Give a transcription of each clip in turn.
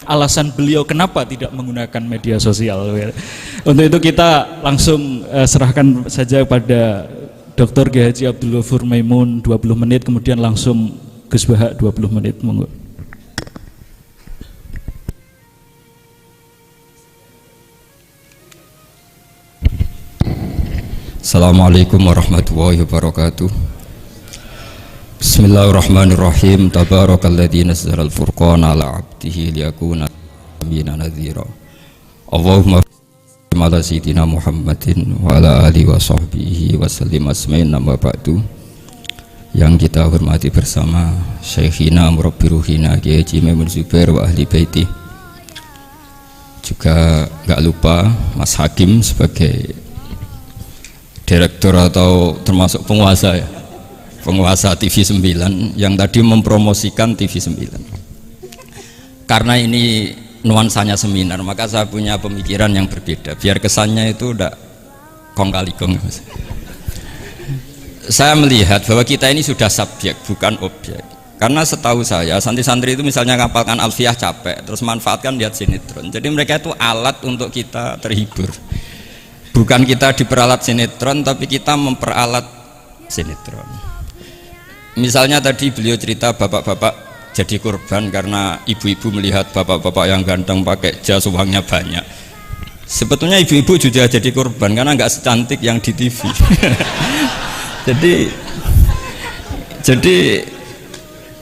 alasan beliau kenapa tidak menggunakan media sosial. Untuk itu kita langsung serahkan saja pada Dr. Kiai Haji Abdul Ghafur Maimun 20 menit, kemudian langsung Gus Bahak 20 menit. Monggo. Assalamualaikum warahmatullahi wabarakatuh. Bismillahirrahmanirrahim. Tabarakalladzi nazzala al-furqana ala 'abdihi liyakuna lil-'alamin nadhira. Allahumma shalli ala sayyidina Muhammadin wa ala alihi wa sahbihi wa sallim asma'in nama ba'du. Yang kita hormati bersama Syekhina Murabbi Ruhina Kiai Haji Maimun Zubair wa ahli baiti. Juga enggak lupa Mas Hakim sebagai direktur atau termasuk penguasa ya, penguasa TV 9 yang tadi mempromosikan TV 9. Karena ini nuansanya seminar, maka saya punya pemikiran yang berbeda biar kesannya itu udah kong kali kong. Saya melihat bahwa kita ini sudah subjek bukan objek. Karena setahu saya santri-santri itu misalnya ngapalkan alfiah capek terus manfaatkan lihat sinetron, jadi mereka itu alat untuk kita terhibur. Bukan kita diperalat sinetron, tapi kita memperalat sinetron. Misalnya tadi beliau cerita bapak-bapak jadi korban karena ibu-ibu melihat bapak-bapak yang ganteng pakai jas uangnya banyak. Sebetulnya ibu-ibu juga jadi korban karena nggak secantik yang di TV. jadi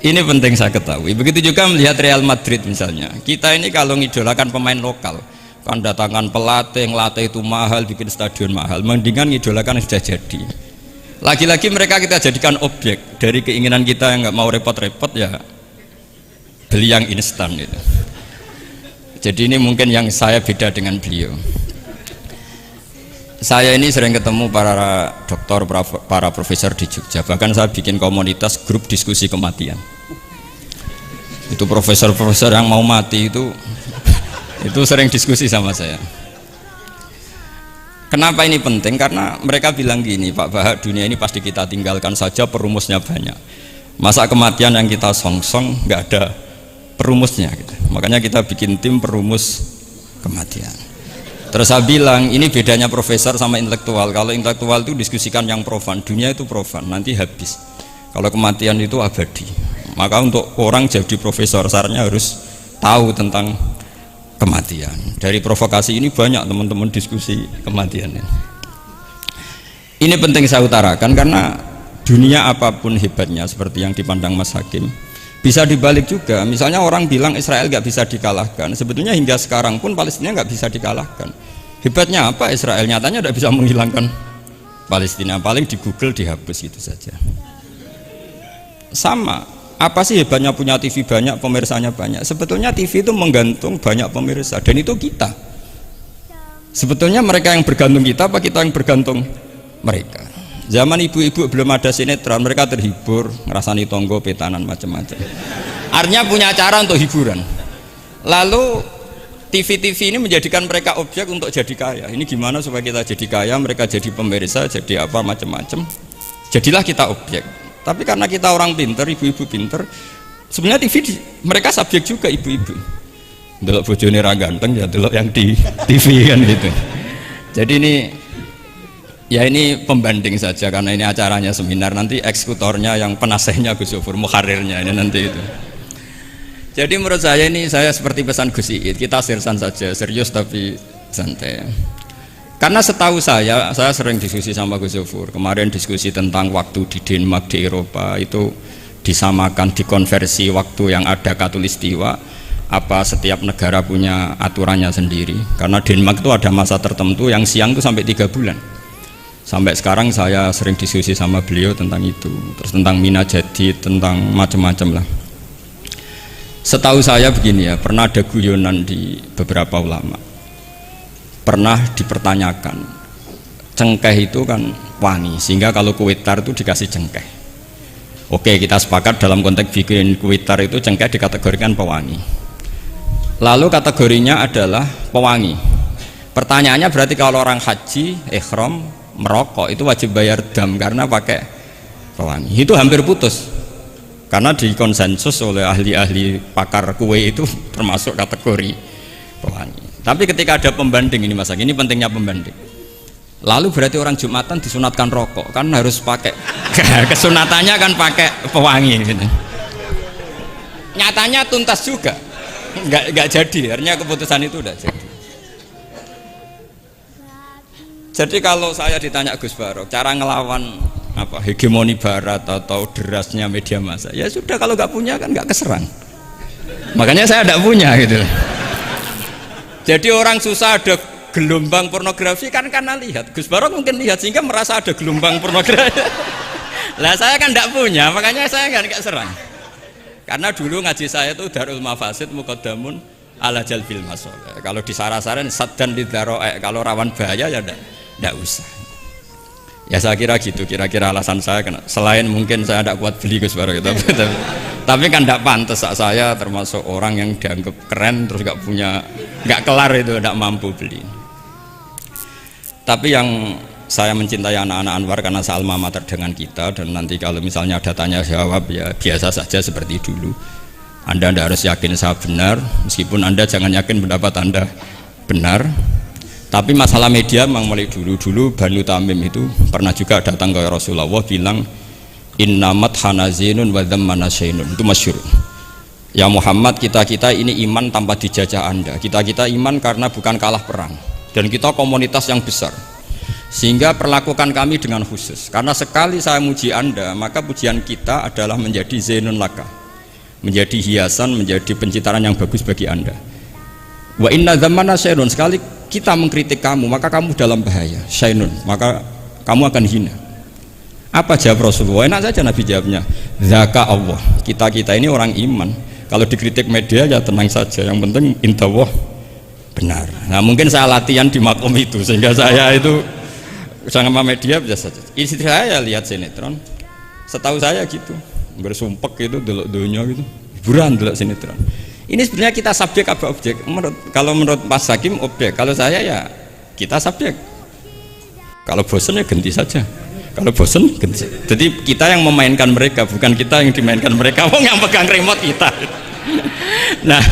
ini penting saya ketahui. Begitu juga melihat Real Madrid misalnya. Kita ini kalau ngidolakan pemain lokal, kan datangkan pelatih, ngelatih itu mahal, bikin stadion mahal, mendingan ngidolakan yang sudah jadi. Lagi-lagi mereka kita jadikan objek dari keinginan kita yang nggak mau repot-repot, ya beli yang instan gitu. Jadi ini mungkin yang saya beda dengan beliau. Saya ini sering ketemu para dokter, para profesor di Jogja, bahkan saya bikin komunitas grup diskusi kematian. Itu profesor-profesor yang mau mati itu sering diskusi sama saya. Kenapa ini penting? Karena mereka bilang gini, Pak Bahak, dunia ini pasti kita tinggalkan saja, perumusnya banyak. Masa kematian yang kita songsong nggak ada perumusnya gitu. Makanya kita bikin tim perumus kematian. Terus saya bilang, ini bedanya profesor sama intelektual. Kalau intelektual itu diskusikan yang profan, dunia itu profan, nanti habis. Kalau kematian itu abadi. Maka untuk orang jadi profesor, sarannya harus tahu tentang kematian. Dari provokasi ini banyak teman-teman diskusi kematian. Ini penting saya utarakan karena dunia apapun hebatnya seperti yang dipandang Mas Hakim, bisa dibalik juga. Misalnya orang bilang Israel nggak bisa dikalahkan, sebetulnya hingga sekarang pun Palestina nggak bisa dikalahkan. Hebatnya apa Israel? Nyatanya tidak bisa menghilangkan Palestina, paling di Google dihapus itu saja. Sama, apa sih hebatnya punya TV banyak, pemirsanya banyak? Sebetulnya TV itu menggantung banyak pemirsa, dan itu kita. Sebetulnya mereka yang bergantung kita, apa kita yang bergantung mereka? Zaman ibu-ibu belum ada sinetron, mereka terhibur, ngerasani tonggo, petanan, macam-macam. Artinya punya cara untuk hiburan. Lalu TV-TV ini menjadikan mereka objek untuk jadi kaya. Ini gimana supaya kita jadi kaya, mereka jadi pemirsa, jadi apa, macam-macam. Jadilah kita objek. Tapi karena kita orang pinter, ibu-ibu pinter, sebenarnya TV mereka subjek juga, ibu-ibu. Delok bojone ra ganteng ya delok yang di TV kan gitu. Jadi ini pembanding saja karena ini acaranya seminar, nanti eksekutornya yang penasehnya Gus Yofur, muharirnya ini nanti itu. Jadi menurut saya ini saya seperti pesan Gus Iid, kita sirsan saja, serius tapi santai. Karena setahu saya sering diskusi sama Gus Yofur. Kemarin diskusi tentang waktu di Denmark, di Eropa itu disamakan, dikonversi waktu yang ada katulistiwa. Apa setiap negara punya aturannya sendiri? Karena Denmark itu ada masa tertentu yang siang itu sampai 3 bulan. Sampai sekarang saya sering diskusi sama beliau tentang itu. Terus tentang Mina Jadi, tentang macam-macam lah. Setahu saya begini ya, pernah ada guyonan di beberapa ulama. Pernah dipertanyakan, cengkeh itu kan wangi, sehingga kalau kue tar itu dikasih cengkeh. Oke, kita sepakat dalam konteks bikin kue tar itu cengkeh dikategorikan pewangi. Lalu kategorinya adalah pewangi. Pertanyaannya berarti kalau orang haji, ihram, merokok itu wajib bayar dam karena pakai pewangi. Itu hampir putus. karena dikonsensus oleh ahli-ahli pakar kue itu termasuk kategori pewangi. Tapi ketika ada pembanding ini Mas, ini pentingnya pembanding. Lalu berarti orang Jumatan disunatkan rokok, kan harus pakai kesunatannya kan pakai pewangi gitu. Nyatanya tuntas juga, nggak jadi, artinya keputusan itu udah jadi. Jadi kalau saya ditanya Gus Barok, cara ngelawan apa hegemoni Barat atau derasnya media massa, ya sudah kalau nggak punya kan nggak keserang. Makanya saya tidak punya gitu. Jadi orang susah ada gelombang pornografi kan karena lihat. Gus Barok mungkin lihat sehingga merasa ada gelombang pornografi. Lah saya kan tidak punya, makanya saya nggak serang. Karena dulu ngaji saya itu Darul Mafasid Muqaddamun ala Jalbil Masoleh. Kalau disara-saran saddan lidharo'e, kalau rawan bahaya ya tidak usah. Ya saya kira gitu, kira-kira alasan saya kena. Selain mungkin saya tidak kuat beli Gus Barok gitu. Tapi kan tidak pantas, saya termasuk orang yang dianggap keren terus nggak kelar itu, tidak mampu beli. Tapi yang saya mencintai anak-anak Anwar karena sealma mater dengan kita, dan nanti kalau misalnya ada tanya jawab ya biasa saja seperti dulu. Anda tidak harus yakin saya benar, meskipun Anda jangan yakin pendapat Anda benar. Tapi masalah media memang mulai dulu Banu Tamim itu pernah juga datang ke Rasulullah bilang innamat hanazinun wa dhammana syainun, itu masyhur. Ya Muhammad, kita ini iman tanpa dijajah Anda, kita iman karena bukan kalah perang, dan kita komunitas yang besar, sehingga perlakukan kami dengan khusus. Karena sekali saya muji Anda, maka pujian kita adalah menjadi zainun laka, menjadi hiasan, menjadi pencitraan yang bagus bagi Anda. Wa inna dhammana syainun, sekali kita mengkritik kamu maka kamu dalam bahaya, syainun, maka kamu akan hina. Apa jawab Rasulullah? Enak saja Nabi jawabnya, zaka Allah, kita ini orang iman, kalau dikritik media ya tenang saja, yang penting intawah benar. Nah mungkin saya latihan di makom itu sehingga saya itu sama media biasa saja. Istri saya lihat sinetron, setahu saya gitu, bersumpek gitu, delok dunia gitu, hiburan delok sinetron. Ini sebenarnya kita subjek apa objek? Kalau menurut Mas Hakim objek, kalau saya ya kita subjek. Kalau bosan ya ganti saja. Kalau bosan ganti. Jadi kita yang memainkan mereka, bukan kita yang dimainkan mereka. Wong yang pegang remote kita. Nah,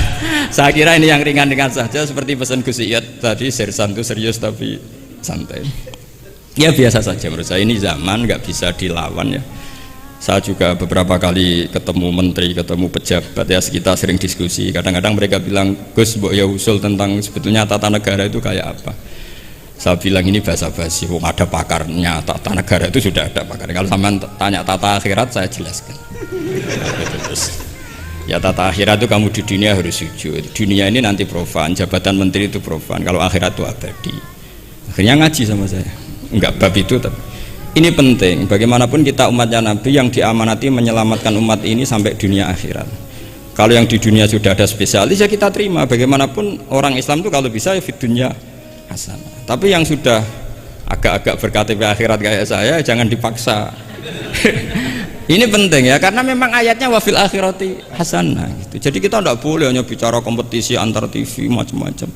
saya kira ini yang ringan-ringan saja, seperti pesan Gus Iyad tadi, sersan itu serius tapi santai. Ya biasa saja menurut saya, ini zaman nggak bisa dilawan ya. Saya juga beberapa kali ketemu menteri, ketemu pejabat ya, kita sering diskusi. Kadang-kadang mereka bilang, Gus, mbok ya usul tentang sebetulnya tata negara itu kayak apa. Saya bilang ini basa-basi, ada pakarnya, tata negara itu sudah ada pakarnya. Kalau sampean tanya tata akhirat, saya jelaskan. Ya tata akhirat itu kamu di dunia harus sujud. Dunia ini nanti profan, jabatan menteri itu profan. Kalau akhirat itu abadi. Akhirnya ngaji sama saya. Enggak bab itu tapi. Ini penting, bagaimanapun kita umatnya Nabi yang diamanati menyelamatkan umat ini sampai dunia akhirat. Kalau yang di dunia sudah ada spesialis ya kita terima, bagaimanapun orang Islam itu kalau bisa ya fit dunya hasanah. Tapi yang sudah agak-agak berKTP akhirat kayak saya jangan dipaksa. Ini penting ya, karena memang ayatnya wafil akhirati hasanah gitu. Jadi kita tidak boleh hanya bicara kompetisi antar TV macam-macam.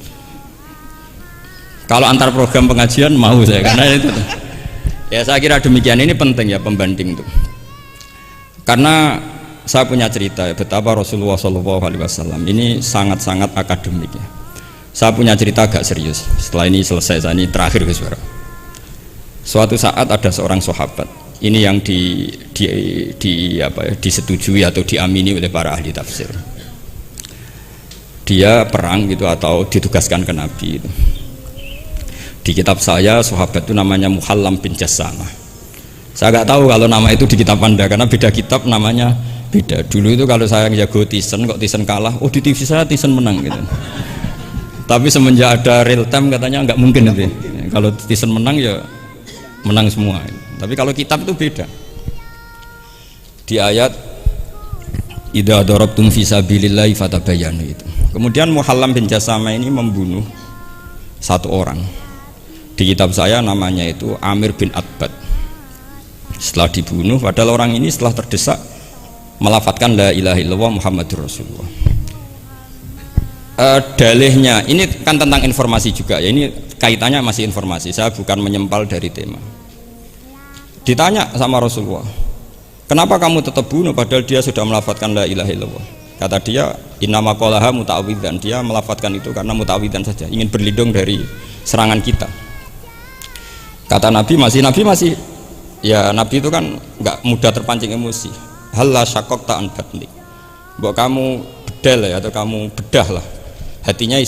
Kalau antar program pengajian mau saya, karena itu ya saya kira demikian. Ini penting ya pembanding itu, karena saya punya cerita ya, betapa Rasulullah SAW ini sangat-sangat akademik ya. Saya punya cerita agak serius. Setelah ini selesai, saya ini terakhir Gus Barok. Suatu saat ada seorang sahabat, ini yang disetujui atau diamini oleh para ahli tafsir. Dia perang gitu atau ditugaskan ke Nabi itu. Di kitab saya sahabat itu namanya Muhallam bin Jassamah. Saya nggak tahu kalau nama itu di kitab Anda karena beda kitab, namanya beda. Dulu itu kalau saya jago Tyson, kok Tyson kalah, oh di TV saya Tyson menang gitu. Tapi semenjak ada real time katanya nggak mungkin nanti. Kalau Tyson menang ya menang semua. Tapi kalau kitab itu beda. Di ayat idza darabtum fi sabilillahi fatabayyanu itu. Kemudian Muhallam bin Jassamah ini membunuh satu orang. Di kitab saya namanya itu Amir bin Atbad. Setelah dibunuh, padahal orang ini setelah terdesak melafatkan la ilaha illallah Muhammadur Rasulullah. Dalihnya ini kan tentang informasi juga ya, ini kaitannya masih informasi, saya bukan menyempal dari tema. Ditanya sama Rasulullah, Kenapa kamu tetap bunuh padahal dia sudah melafatkan la ilaha illallah? Kata dia, innama qalaha muta'awwidzan. Dia melafatkan itu karena muta'awwidzan saja, ingin berlindung dari serangan kita. Kata Nabi masih ya Nabi itu kan nggak mudah terpancing emosi. Halla syaqaqta an batnik. Mbok kamu bedal ya, atau kamu bedah lah hatinya